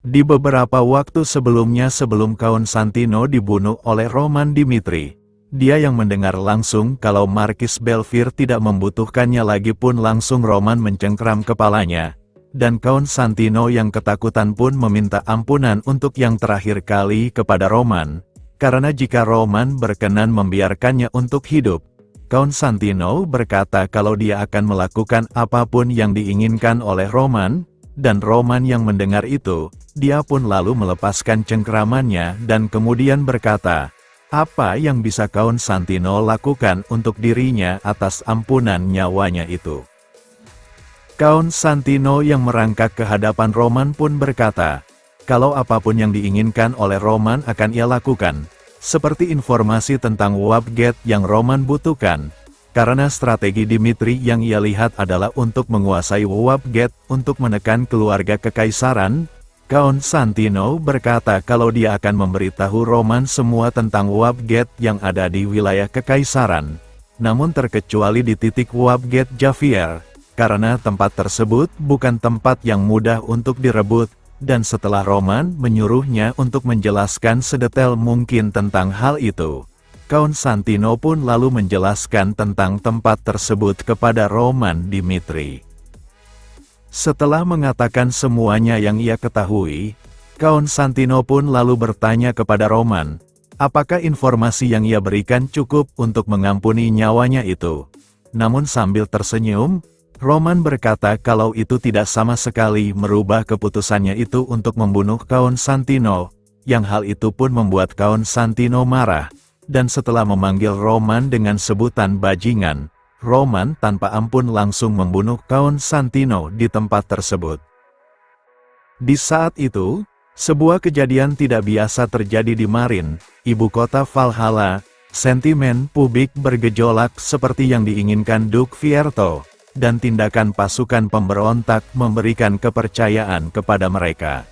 Di beberapa waktu sebelumnya sebelum Konstantino dibunuh oleh Roman Dimitri, dia yang mendengar langsung kalau Markis Belfir tidak membutuhkannya lagi pun langsung Roman mencengkram kepalanya. Dan Konstantino yang ketakutan pun meminta ampunan untuk yang terakhir kali kepada Roman. Karena jika Roman berkenan membiarkannya untuk hidup, Konstantino berkata kalau dia akan melakukan apapun yang diinginkan oleh Roman. Dan Roman yang mendengar itu, dia pun lalu melepaskan cengkeramannya dan kemudian berkata, apa yang bisa Konstantino lakukan untuk dirinya atas ampunan nyawanya itu. Konstantino yang merangkak ke hadapan Roman pun berkata, kalau apapun yang diinginkan oleh Roman akan ia lakukan, seperti informasi tentang Wapgate yang Roman butuhkan. Karena strategi Dimitri yang ia lihat adalah untuk menguasai Wapgate untuk menekan keluarga kekaisaran, Konstantino berkata kalau dia akan memberitahu Roman semua tentang Wapgate yang ada di wilayah kekaisaran. Namun terkecuali di titik Wapgate Javier, karena tempat tersebut bukan tempat yang mudah untuk direbut, dan setelah Roman menyuruhnya untuk menjelaskan sedetail mungkin tentang hal itu. Konstantino pun lalu menjelaskan tentang tempat tersebut kepada Roman Dimitri. Setelah mengatakan semuanya yang ia ketahui, Konstantino pun lalu bertanya kepada Roman, apakah informasi yang ia berikan cukup untuk mengampuni nyawanya itu. Namun sambil tersenyum, Roman berkata kalau itu tidak sama sekali merubah keputusannya itu untuk membunuh Konstantino, yang hal itu pun membuat Konstantino marah. Dan setelah memanggil Roman dengan sebutan bajingan, Roman tanpa ampun langsung membunuh Konstantino di tempat tersebut. Di saat itu, sebuah kejadian tidak biasa terjadi di Marin, ibu kota Valhalla. Sentimen publik bergejolak seperti yang diinginkan Duke Fierto, dan tindakan pasukan pemberontak memberikan kepercayaan kepada mereka.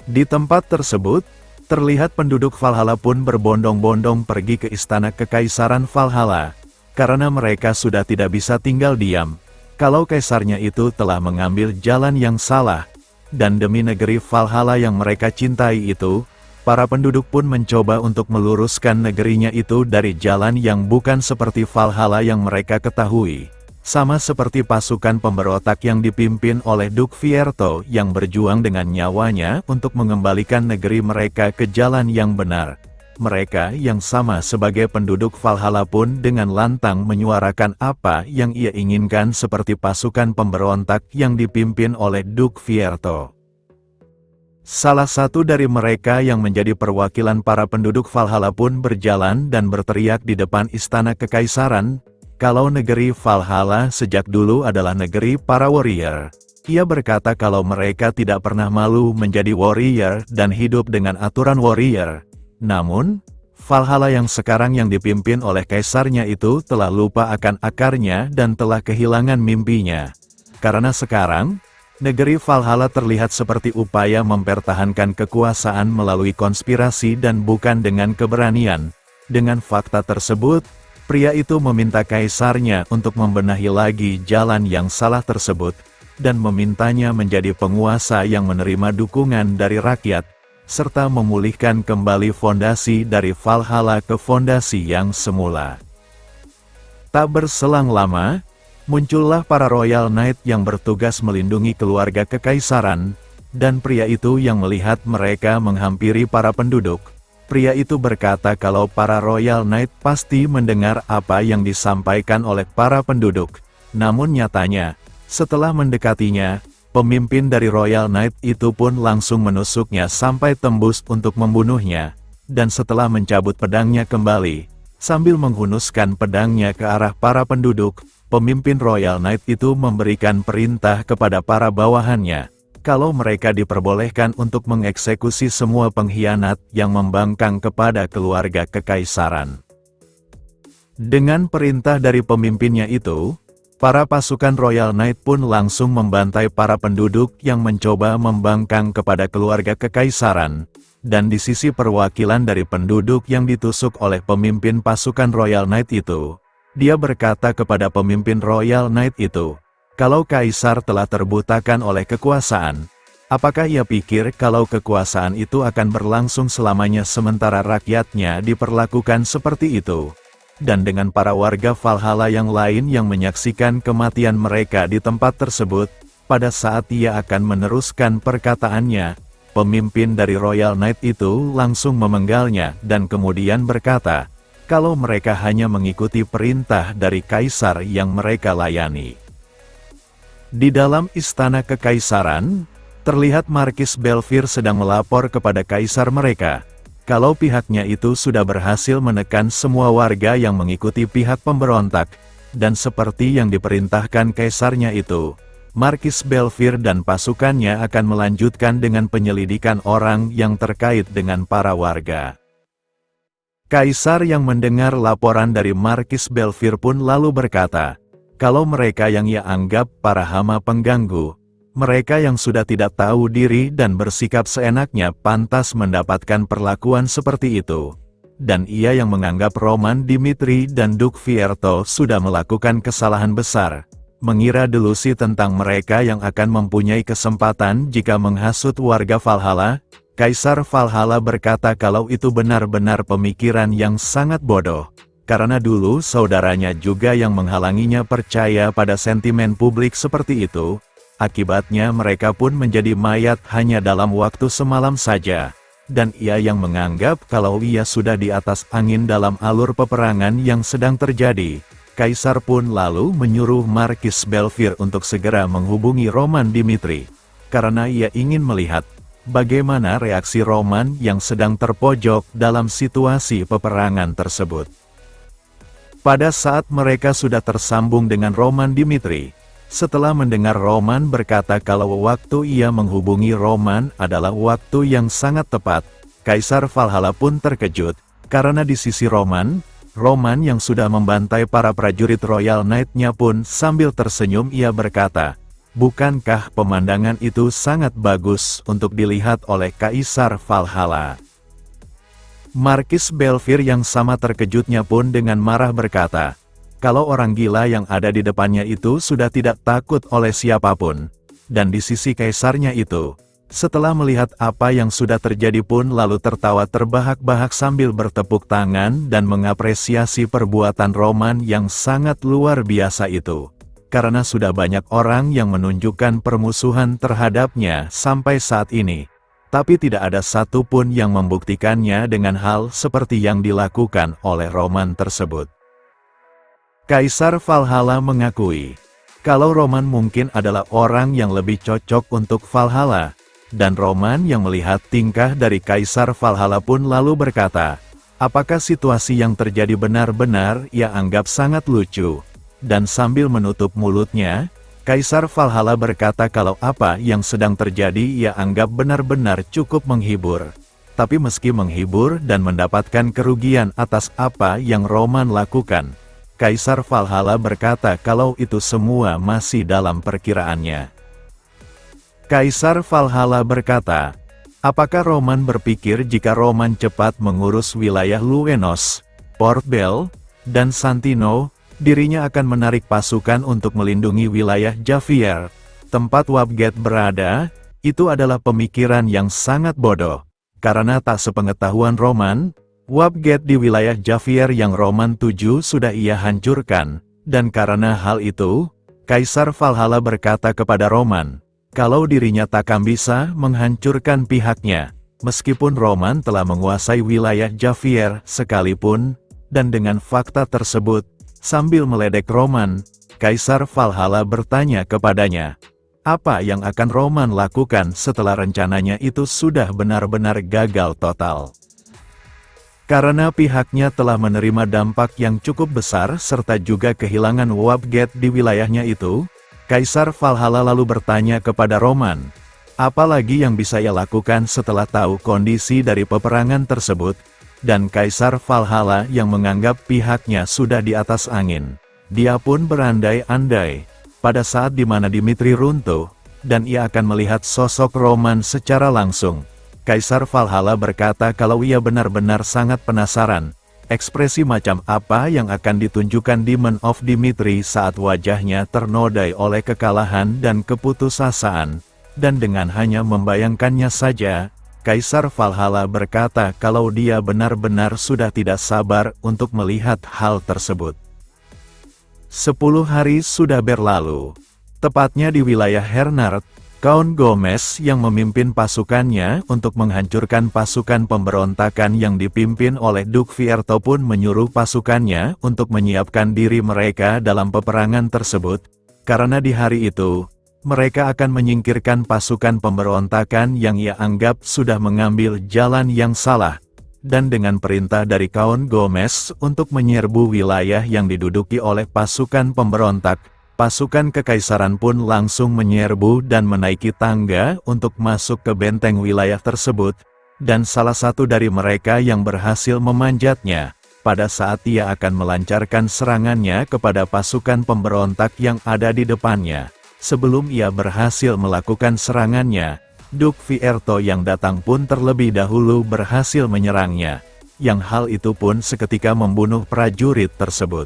Di tempat tersebut, terlihat penduduk Valhalla pun berbondong-bondong pergi ke istana kekaisaran Valhalla, karena mereka sudah tidak bisa tinggal diam, kalau kaisarnya itu telah mengambil jalan yang salah, dan demi negeri Valhalla yang mereka cintai itu, para penduduk pun mencoba untuk meluruskan negerinya itu dari jalan yang bukan seperti Valhalla yang mereka ketahui. Sama seperti pasukan pemberontak yang dipimpin oleh Duke Fierto yang berjuang dengan nyawanya untuk mengembalikan negeri mereka ke jalan yang benar. Mereka yang sama sebagai penduduk Valhalla pun dengan lantang menyuarakan apa yang ia inginkan seperti pasukan pemberontak yang dipimpin oleh Duke Fierto. Salah satu dari mereka yang menjadi perwakilan para penduduk Valhalla pun berjalan dan berteriak di depan istana kekaisaran, kalau negeri Valhalla sejak dulu adalah negeri para warrior. Ia berkata kalau mereka tidak pernah malu menjadi warrior dan hidup dengan aturan warrior. Namun, Valhalla yang sekarang yang dipimpin oleh kaisarnya itu telah lupa akan akarnya dan telah kehilangan mimpinya. Karena sekarang, negeri Valhalla terlihat seperti upaya mempertahankan kekuasaan melalui konspirasi dan bukan dengan keberanian. Dengan fakta tersebut, pria itu meminta kaisarnya untuk membenahi lagi jalan yang salah tersebut, dan memintanya menjadi penguasa yang menerima dukungan dari rakyat, serta memulihkan kembali fondasi dari Valhalla ke fondasi yang semula. Tak berselang lama, muncullah para Royal Knight yang bertugas melindungi keluarga kekaisaran, dan pria itu yang melihat mereka menghampiri para penduduk. Pria itu berkata kalau para Royal Knight pasti mendengar apa yang disampaikan oleh para penduduk. Namun nyatanya, setelah mendekatinya, pemimpin dari Royal Knight itu pun langsung menusuknya sampai tembus untuk membunuhnya. Dan setelah mencabut pedangnya kembali, sambil menghunuskan pedangnya ke arah para penduduk, pemimpin Royal Knight itu memberikan perintah kepada para bawahannya, kalau mereka diperbolehkan untuk mengeksekusi semua pengkhianat yang membangkang kepada keluarga kekaisaran. Dengan perintah dari pemimpinnya itu, para pasukan Royal Knight pun langsung membantai para penduduk yang mencoba membangkang kepada keluarga kekaisaran, dan di sisi perwakilan dari penduduk yang ditusuk oleh pemimpin pasukan Royal Knight itu, dia berkata kepada pemimpin Royal Knight itu, kalau kaisar telah terbutakan oleh kekuasaan, Apakah ia pikir kalau kekuasaan itu akan berlangsung selamanya sementara rakyatnya diperlakukan seperti itu? Dan dengan para warga Valhalla yang lain yang menyaksikan kematian mereka di tempat tersebut, pada saat ia akan meneruskan perkataannya, pemimpin dari Royal Knight itu langsung memenggalnya dan kemudian berkata, kalau mereka hanya mengikuti perintah dari kaisar yang mereka layani. Di dalam istana kekaisaran, terlihat Markis Belfir sedang melapor kepada kaisar mereka, kalau pihaknya itu sudah berhasil menekan semua warga yang mengikuti pihak pemberontak, dan seperti yang diperintahkan kaisarnya itu, Markis Belfir dan pasukannya akan melanjutkan dengan penyelidikan orang yang terkait dengan para warga. Kaisar yang mendengar laporan dari Markis Belfir pun lalu berkata, kalau mereka yang ia anggap para hama pengganggu, mereka yang sudah tidak tahu diri dan bersikap seenaknya pantas mendapatkan perlakuan seperti itu. Dan ia yang menganggap Roman Dimitri dan Duk Fierto sudah melakukan kesalahan besar, mengira delusi tentang mereka yang akan mempunyai kesempatan jika menghasut warga Valhalla. Kaisar Valhalla berkata kalau itu benar-benar pemikiran yang sangat bodoh, karena dulu saudaranya juga yang menghalanginya percaya pada sentimen publik seperti itu. Akibatnya mereka pun menjadi mayat hanya dalam waktu semalam saja, dan ia yang menganggap kalau ia sudah di atas angin dalam alur peperangan yang sedang terjadi. Kaisar pun lalu menyuruh Markis Belfir untuk segera menghubungi Roman Dimitri, karena ia ingin melihat bagaimana reaksi Roman yang sedang terpojok dalam situasi peperangan tersebut. Pada saat mereka sudah tersambung dengan Roman Dimitri, setelah mendengar Roman berkata kalau waktu ia menghubungi Roman adalah waktu yang sangat tepat, Kaisar Valhalla pun terkejut, karena di sisi Roman yang sudah membantai para prajurit Royal Knight-nya pun sambil tersenyum ia berkata, bukankah pemandangan itu sangat bagus untuk dilihat oleh Kaisar Valhalla? Markis Belfir yang sama terkejutnya pun dengan marah berkata, kalau orang gila yang ada di depannya itu sudah tidak takut oleh siapapun, dan di sisi kaisarnya itu, setelah melihat apa yang sudah terjadi pun lalu tertawa terbahak-bahak sambil bertepuk tangan dan mengapresiasi perbuatan Roman yang sangat luar biasa itu, karena sudah banyak orang yang menunjukkan permusuhan terhadapnya sampai saat ini, tapi tidak ada satupun yang membuktikannya dengan hal seperti yang dilakukan oleh Roman tersebut. Kaisar Valhalla mengakui, kalau Roman mungkin adalah orang yang lebih cocok untuk Valhalla, dan Roman yang melihat tingkah dari Kaisar Valhalla pun lalu berkata, apakah situasi yang terjadi benar-benar ia anggap sangat lucu, dan sambil menutup mulutnya, Kaisar Valhalla berkata kalau apa yang sedang terjadi ia anggap benar-benar cukup menghibur. Tapi meski menghibur dan mendapatkan kerugian atas apa yang Roman lakukan, Kaisar Valhalla berkata kalau itu semua masih dalam perkiraannya. Kaisar Valhalla berkata, apakah Roman berpikir jika Roman cepat mengurus wilayah Luenos, Port Bell, dan Santino, dirinya akan menarik pasukan untuk melindungi wilayah Javier, tempat Wabget berada? Itu adalah pemikiran yang sangat bodoh, karena tak sepengetahuan Roman, Wabget di wilayah Javier yang Roman tuju sudah ia hancurkan, dan karena hal itu, Kaisar Valhalla berkata kepada Roman, kalau dirinya takkan bisa menghancurkan pihaknya, meskipun Roman telah menguasai wilayah Javier sekalipun, dan dengan fakta tersebut, sambil meledek Roman, Kaisar Valhalla bertanya kepadanya, apa yang akan Roman lakukan setelah rencananya itu sudah benar-benar gagal total? Karena pihaknya telah menerima dampak yang cukup besar serta juga kehilangan Wabget di wilayahnya itu, Kaisar Valhalla lalu bertanya kepada Roman, apa lagi yang bisa ia lakukan setelah tahu kondisi dari peperangan tersebut, dan Kaisar Valhalla yang menganggap pihaknya sudah di atas angin. Dia pun berandai-andai, pada saat di mana Dimitri runtuh, dan ia akan melihat sosok Roman secara langsung. Kaisar Valhalla berkata kalau ia benar-benar sangat penasaran, ekspresi macam apa yang akan ditunjukkan Demon of Dimitri saat wajahnya ternodai oleh kekalahan dan keputusasaan. dan dengan hanya membayangkannya saja, Kaisar Valhalla berkata kalau dia benar-benar sudah tidak sabar untuk melihat hal tersebut. 10 hari sudah berlalu. Tepatnya di wilayah Hernard, Count Gomez yang memimpin pasukannya untuk menghancurkan pasukan pemberontakan yang dipimpin oleh Duke Fierto pun menyuruh pasukannya untuk menyiapkan diri mereka dalam peperangan tersebut, karena di hari itu, mereka akan menyingkirkan pasukan pemberontakan yang ia anggap sudah mengambil jalan yang salah, dan dengan perintah dari Count Gomez untuk menyerbu wilayah yang diduduki oleh pasukan pemberontak, pasukan kekaisaran pun langsung menyerbu dan menaiki tangga untuk masuk ke benteng wilayah tersebut, dan salah satu dari mereka yang berhasil memanjatnya, pada saat ia akan melancarkan serangannya kepada pasukan pemberontak yang ada di depannya. Sebelum ia berhasil melakukan serangannya, Duke Fierto yang datang pun terlebih dahulu berhasil menyerangnya, yang hal itu pun seketika membunuh prajurit tersebut.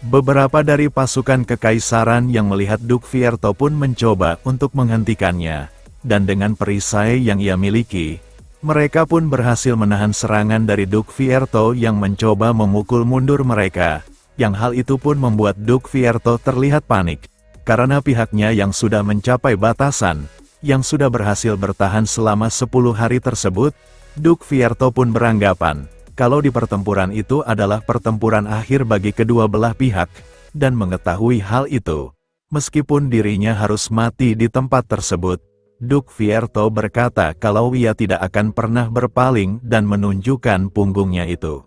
Beberapa dari pasukan kekaisaran yang melihat Duke Fierto pun mencoba untuk menghentikannya, dan dengan perisai yang ia miliki, mereka pun berhasil menahan serangan dari Duke Fierto yang mencoba memukul mundur mereka, yang hal itu pun membuat Duke Fierto terlihat panik, karena pihaknya yang sudah mencapai batasan, yang sudah berhasil bertahan selama 10 hari tersebut, Duke Fierto pun beranggapan, kalau di pertempuran itu adalah pertempuran akhir bagi kedua belah pihak, dan mengetahui hal itu, meskipun dirinya harus mati di tempat tersebut, Duke Fierto berkata kalau ia tidak akan pernah berpaling dan menunjukkan punggungnya itu.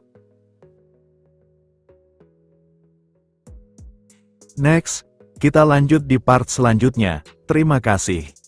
Next, kita lanjut di part selanjutnya. Terima kasih.